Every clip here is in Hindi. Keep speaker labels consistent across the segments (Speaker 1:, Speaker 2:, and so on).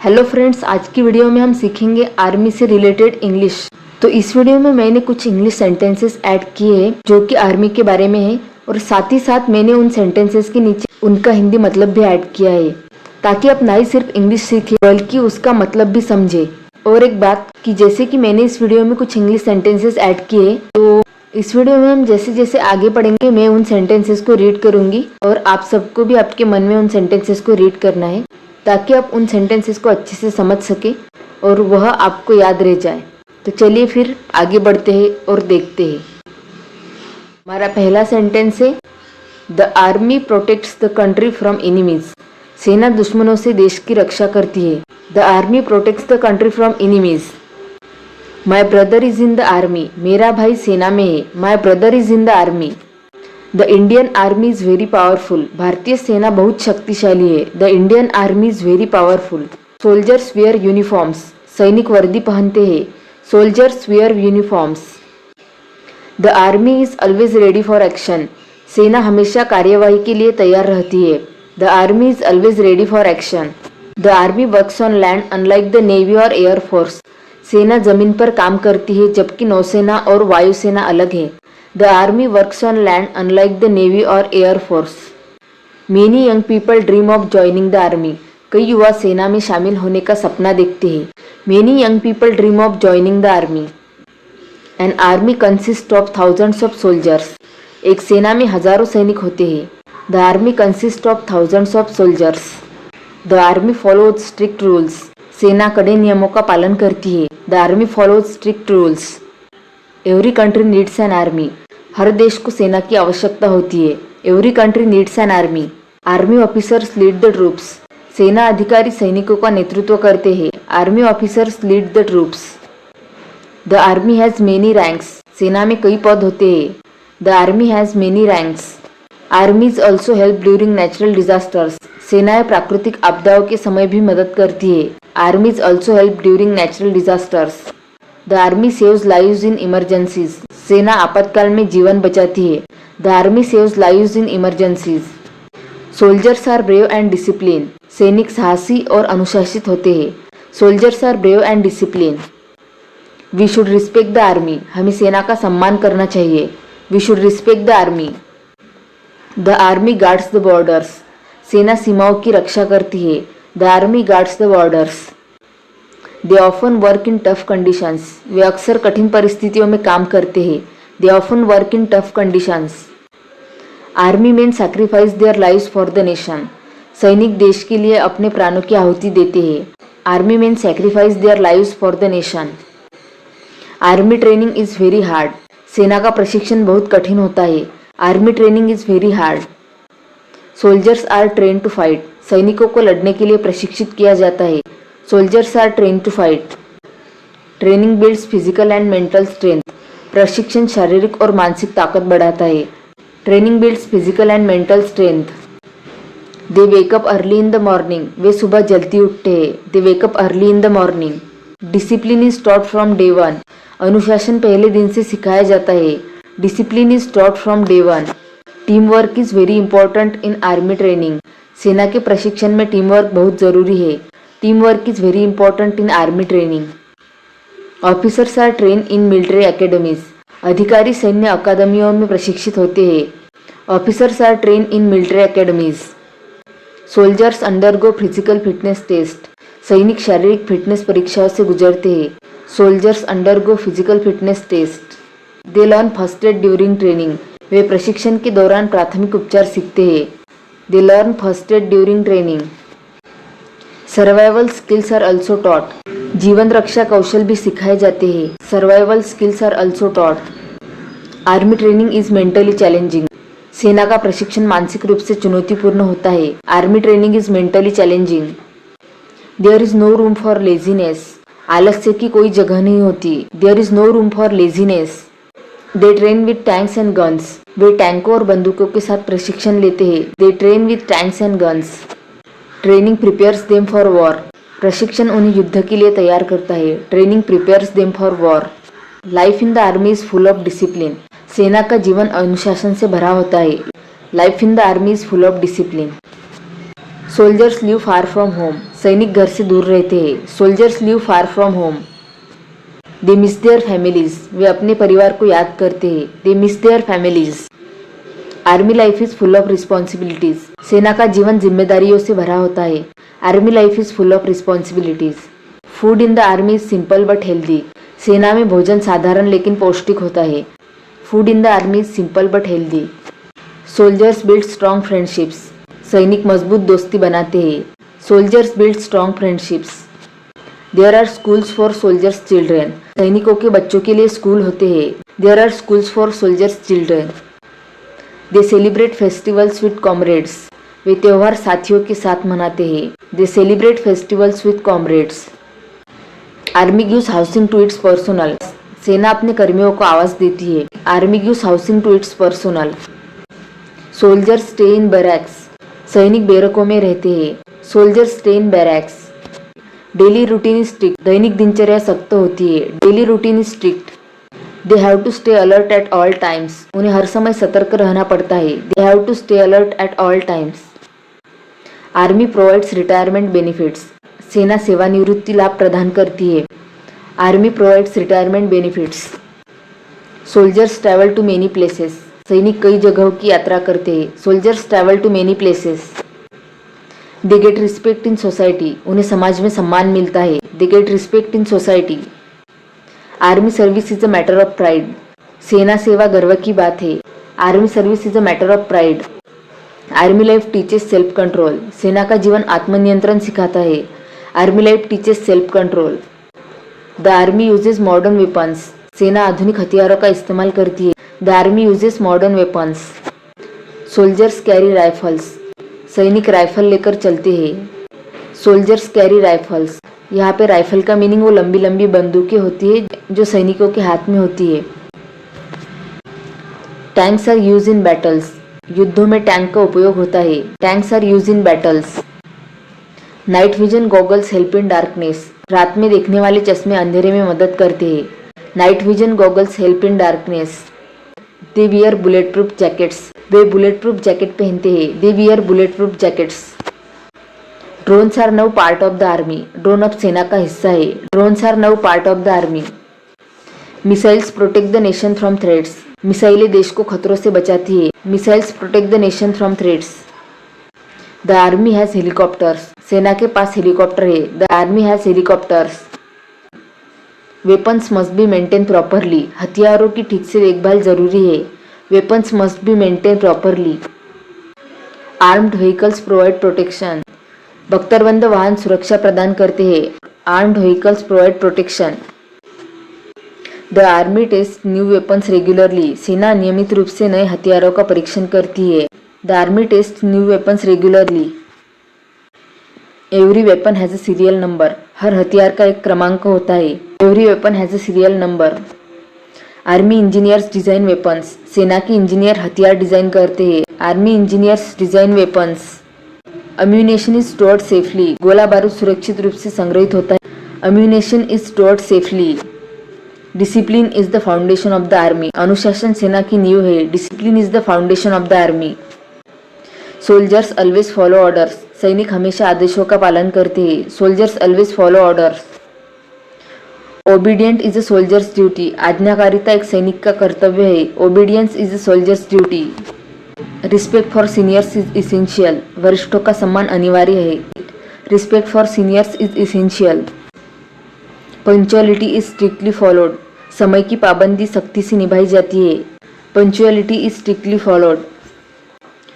Speaker 1: हेलो फ्रेंड्स, आज की वीडियो में हम सीखेंगे आर्मी से रिलेटेड इंग्लिश। तो इस वीडियो में मैंने कुछ इंग्लिश सेंटेंसेस ऐड किए हैं जो कि आर्मी के बारे में है, और साथ ही साथ मैंने उन सेंटेंसेस के नीचे उनका हिंदी मतलब भी ऐड किया है, ताकि आप ना ही सिर्फ इंग्लिश सीखें बल्कि उसका मतलब भी समझे। और एक बात कि जैसे कि मैंने इस वीडियो में कुछ इंग्लिश सेंटेंसेस ऐड किए, तो इस वीडियो में हम जैसे जैसे आगे पढ़ेंगे मैं उन सेंटेंसेस को रीड करूंगी, और आप सबको भी आपके मन में उन सेंटेंसेस को रीड करना है, ताकि आप उन सेंटेंसेस को अच्छे से समझ सके और वह आपको याद रह जाए। तो चलिए फिर आगे बढ़ते हैं और देखते हैं। हमारा पहला सेंटेंस है, the army protects the country from enemies. सेना दुश्मनों से देश की रक्षा करती है। The army protects the country from enemies. My brother is in the army. मेरा भाई सेना में है। My brother is in the army. The Indian army is very powerful. भारतीय सेना बहुत शक्तिशाली है। The Indian army is very powerful. Soldiers wear uniforms. सैनिक वर्दी पहनते हैं। Soldiers wear uniforms. The army is always ready for action. सेना हमेशा कार्यवाही के लिए तैयार रहती है। The army is always ready for action. The army works on land unlike the navy और एयर फोर्स। सेना जमीन पर काम करती है, जबकि नौसेना और वायुसेना अलग है। The army works on land unlike the navy or air force. Many young people dream of joining the army. कई युवा सेना में शामिल होने का सपना देखते हैं। Many young people dream of joining the army. An army consists of thousands of soldiers. एक सेना में हजारों सैनिक होते हैं। The army consists of thousands of soldiers. The army follows strict rules. सेना कड़े नियमों का पालन करती है। The army follows strict rules. Every country needs an army. हर देश को सेना की आवश्यकता होती है। Every country needs an army. Army officers lead the troops. सेना अधिकारी सैनिकों का नेतृत्व करते हैं। Army officers lead the troops. The army has many ranks. सेना में कई पद होते हैं। The army has many ranks. Armies also help during natural disasters. सेनाएं प्राकृतिक आपदाओं के समय भी मदद करती है। Armies also help during natural disasters. The army saves lives in emergencies. सेना आपातकाल में जीवन बचाती है। The army saves lives in emergencies. Soldiers are brave and disciplined. सैनिक साहसी और अनुशासित होते हैं। Soldiers are brave and disciplined. We should respect the army. हमें सेना का सम्मान करना चाहिए। We should respect the army. The army guards the borders. सेना सीमाओं की रक्षा करती है। The army guards the borders. They often work in tough conditions. वे अक्सर कठिन परिस्थितियों में काम करते हैं। They often work in tough conditions. Army men sacrifice their lives for the nation. सैनिक देश के लिए अपने प्राणों की आहुति देते हैं। Army men sacrifice their lives for the nation. Army training is very hard. सेना का प्रशिक्षण बहुत कठिन होता है। Army training is very hard. Soldiers are trained to fight. सैनिकों को लड़ने के लिए प्रशिक्षित किया जाता है। Soldiers are trained to fight. Training builds physical and mental strength. प्रशिक्षण शारीरिक और मानसिक ताकत बढ़ाता है। Training builds physical and mental strength. They wake up early in the morning. वे सुबह जल्दी उठते हैं। They wake up early in the morning. Discipline is taught from day one. अनुशासन पहले दिन से सिखाया जाता है। Discipline is taught from day one. Teamwork is very important in army training. सेना के प्रशिक्षण में टीम वर्क बहुत जरूरी है। Teamwork is very important in army training. Officers are trained in military academies. अधिकारी सैन्य अकादमियों में प्रशिक्षित होते हैं। Officers are trained in military academies. Soldiers undergo physical fitness test. सैनिक शारीरिक फिटनेस परीक्षाओं से गुजरते हैं। Soldiers undergo physical fitness test. They learn first aid during training. वे प्रशिक्षण के दौरान प्राथमिक उपचार सीखते हैं। They learn first aid during training. Survival skills are also taught. जीवन रक्षा कौशल भी सिखाए जाते हैं। Survival skills are also taught. Army training is mentally challenging. सेना का प्रशिक्षण मानसिक रूप से चुनौतीपूर्ण होता है। Army training is mentally challenging. There is no room for laziness. आलस्य की कोई जगह नहीं होती। There is no room for laziness. They train with tanks and guns. वे टैंकों और बंदूकों के साथ प्रशिक्षण लेते हैं। They train with tanks and guns. Training prepares them for war. प्रशिक्षण उन्हें युद्ध के लिए तैयार करता है। Training prepares them for war. Life in the army is full of discipline. सेना का जीवन अनुशासन से भरा होता है। Life in the army is full of discipline. Soldiers live far from home, सैनिक घर से दूर रहते हैं। Soldiers live far from home. They miss their families, वे अपने परिवार को याद करते हैं। They miss their families. Army life is full of responsibilities, सेना का जीवन जिम्मेदारियों से भरा होता है। Army life is full of responsibilities. Food in the army is simple but healthy, सेना में भोजन साधारण लेकिन पौष्टिक होता है। Food in the army is simple but healthy. Soldiers build strong friendships, सैनिक मजबूत दोस्ती बनाते हैं। Soldiers build strong friendships. There are schools for soldiers children, सैनिकों के बच्चों के लिए स्कूल होते हैं। There are schools for soldiers children. They celebrate festivals with comrades, वे त्योहार साथियों के साथ मनाते हैं। They celebrate festivals with comrades. Army gives housing to its personnel, सेना अपने कर्मियों को आवास देती है। Army gives housing to its personnel. Soldiers stay in barracks, सैनिक बैरकों में रहते हैं। Soldiers stay in barracks. Daily routine is strict, दैनिक दिनचर्या सख्त होती है। Daily routine is strict. They have to stay alert at all times, उन्हें हर समय सतर्क रहना पड़ता है। They have to stay alert at all times. Army provides retirement benefits, सेना सेवानिवृत्ति लाभ प्रदान करती है। Army provides retirement benefits. Soldiers travel to many places, सैनिक कई जगहों की यात्रा करते हैं। Soldiers travel to many places. They get respect in society, उन्हें समाज में सम्मान मिलता है। दे get respect in society. Army service is a matter of pride, सेना सेवा गर्व की बात है। Army service is a matter of pride. Army life teaches self control, सेना का जीवन आत्मनियंत्रण सिखाता है। Army life teaches self control. The army uses modern weapons, सेना आधुनिक हथियारों का इस्तेमाल करती है। The army uses modern weapons. Soldiers carry rifles, सैनिक राइफल लेकर चलते हैं। सोल्जर्स कैरी राइफल्स, यहाँ पे राइफल का मीनिंग वो लंबी लंबी बंदूकें होती है जो सैनिकों के हाथ में होती है। Tanks are use in battles, युद्धों में टैंक का उपयोग होता है। Tanks are use in battles. Night vision goggles help in darkness, रात में देखने वाले चश्मे अंधेरे में मदद करते हैं। Night vision goggles help in darkness. They wear bullet proof jackets, वे बुलेट प्रूफ जैकेट पहनते हैं। They wear bullet proof jackets. Drones are now part of the army, drone अब सेना का हिस्सा है। Drones are now part of the army. Missiles protect the nation from threats, मिसाइलें देश को खतरों से बचाती है। Missiles protect the nation from threats. The army has helicopters, सेना के पास हेलीकॉप्टर है। The army has helicopters. Weapons must be maintain properly, हथियारों की ठीक से देखभाल जरूरी है। Weapons must be maintain properly. Armed vehicles provide protection, बख्तरबंद वाहन सुरक्षा प्रदान करते हैं। Armed vehicles provide protection. The army test new weapons regularly, सेना नियमित रूप से नए हथियारों का परीक्षण करती है। The army test new weapons regularly. Every weapon has a serial number, हर हथियार का एक क्रमांक होता है। Every weapon has a serial number. Army engineers design weapons, सेना के इंजीनियर हथियार डिजाइन करते हैं। Army engineers design weapons. Ammunition is stored safely, गोला बारूद सुरक्षित रूप से संग्रहित होता है। Ammunition is stored safely. Discipline is the foundation of the army, अनुशासन सेना की नींव है। Discipline is the foundation of the army. Soldiers always follow orders, सैनिक हमेशा आदेशों का पालन करते हैं। Soldiers always follow orders. Obedient is a soldier's duty, आज्ञाकारिता एक सैनिक का कर्तव्य है। Obedience is a soldier's duty. Respect for seniors is essential, वरिष्ठों का सम्मान अनिवार्य है। Respect for seniors is essential. Punctuality is strictly followed, समय की पाबंदी सख्ती से निभाई जाती है। Punctuality is strictly followed.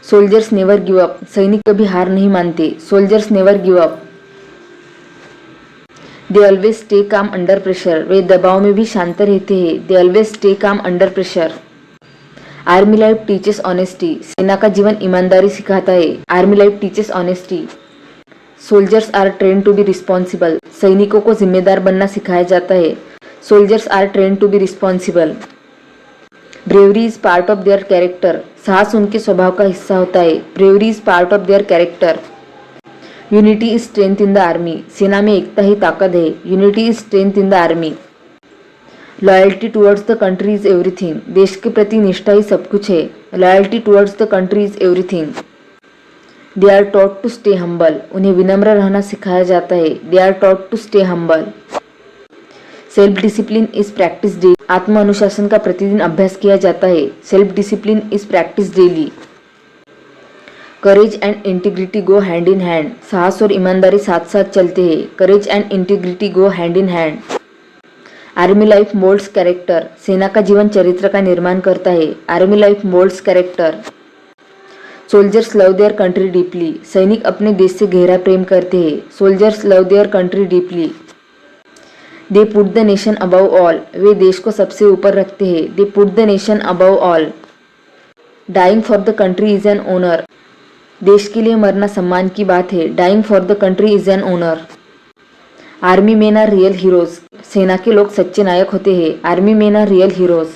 Speaker 1: Soldiers never give up, सैनिक कभी हार नहीं मानते। Soldiers never give up. They always stay calm under pressure, वे दबाव में भी शांत रहते हैं। They always stay calm under pressure. Army life teaches honesty, सेना का जीवन ईमानदारी सिखाता है। Army life teaches honesty. Soldiers are train to be responsible, सैनिकों को जिम्मेदार बनना सिखाया जाता है। Soldiers are train to be responsible. Bravery is part of their character, साहस उनके स्वभाव का हिस्सा होता है। Bravery is part of their character. Unity is strength in the army, सेना में एकता ही ताकत है। Unity is strength in the army. Loyalty towards the country is everything, देश के प्रति निष्ठा ही सब कुछ है। Loyalty towards the country is everything. They are taught to stay humble, उन्हें विनम्र रहना सिखाया जाता है। They are taught to stay humble. Self discipline is practice daily, आत्म अनुशासन का प्रतिदिन अभ्यास किया जाता है। Self discipline is practice daily. Courage and integrity go hand in hand, साहस और ईमानदारी साथ साथ चलते हैं। Courage and integrity go hand in hand. Army life moulds character, सेना का जीवन चरित्र का निर्माण करता है। Army life moulds character. Soldiers love their country deeply, सैनिक अपने देश से गहरा प्रेम करते हैं। Soldiers love their country deeply. They put the nation above all, वे देश को सबसे ऊपर रखते हैं। They put the nation above all. Dying for the country is an honour, देश के लिए मरना सम्मान की बात है। Dying for the country is an honour. Army man are real heroes, सेना के लोग सच्चे नायक होते हैं। Army man are real heroes.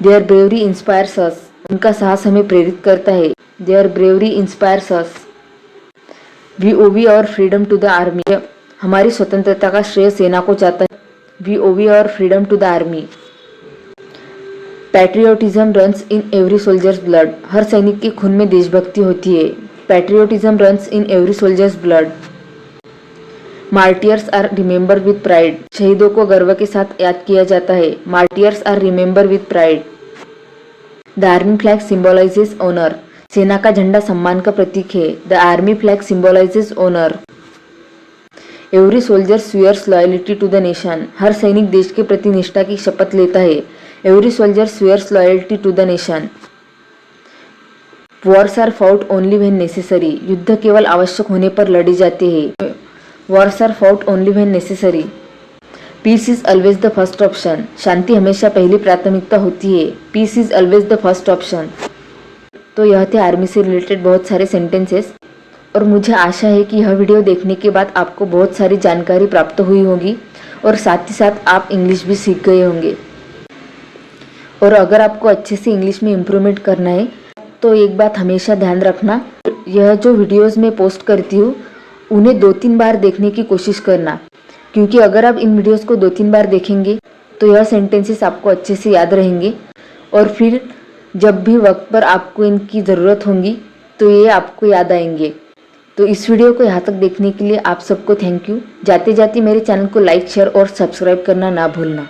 Speaker 1: Their bravery inspires us, उनका साहस हमें प्रेरित करता है। Their bravery inspires us. We owe our freedom to the army, हमारी स्वतंत्रता का श्रेय सेना को जाता है। We owe our freedom to the army. Patriotism runs in every soldier's blood, हर सैनिक के खून में देशभक्ति होती है। Patriotism runs in every soldier's blood. Martyrs are remember with pride, शहीदों को गर्व के साथ याद किया जाता है। Martyrs are remember with pride. The army flag symbolises honour, सेना का झंडा सम्मान का प्रतीक है। The army flag symbolises honour. Every soldier swears loyalty to the nation, हर सैनिक देश के प्रति निष्ठा की शपथ लेता है। Every soldier swears loyalty to the nation. Wars are fought only when necessary, युद्ध केवल आवश्यक होने पर लड़े जाते हैं। Wars are fought only when necessary. Peace is always the first option, शांति हमेशा पहली प्राथमिकता होती है। Peace is always the first option. तो यह थे आर्मी से रिलेटेड बहुत सारे सेंटेंसेस, और मुझे आशा है कि यह वीडियो देखने के बाद आपको बहुत सारी जानकारी प्राप्त हुई होगी और साथ ही साथ आप इंग्लिश भी सीख गए होंगे। और अगर आपको अच्छे से इंग्लिश में इम्प्रूवमेंट करना है तो एक बात हमेशा ध्यान रखना, यह जो वीडियोस मैं पोस्ट करती हूँ उन्हें 2-3 बार देखने की कोशिश करना, क्योंकि अगर आप इन वीडियोस को 2-3 बार देखेंगे तो यह सेंटेंसेस आपको अच्छे से याद रहेंगे और फिर जब भी वक्त पर आपको इनकी ज़रूरत होगी तो ये आपको याद आएंगे। तो इस वीडियो को यहाँ तक देखने के लिए आप सबको थैंक यू। जाते जाते मेरे चैनल को लाइक, शेयर और सब्सक्राइब करना ना भूलना।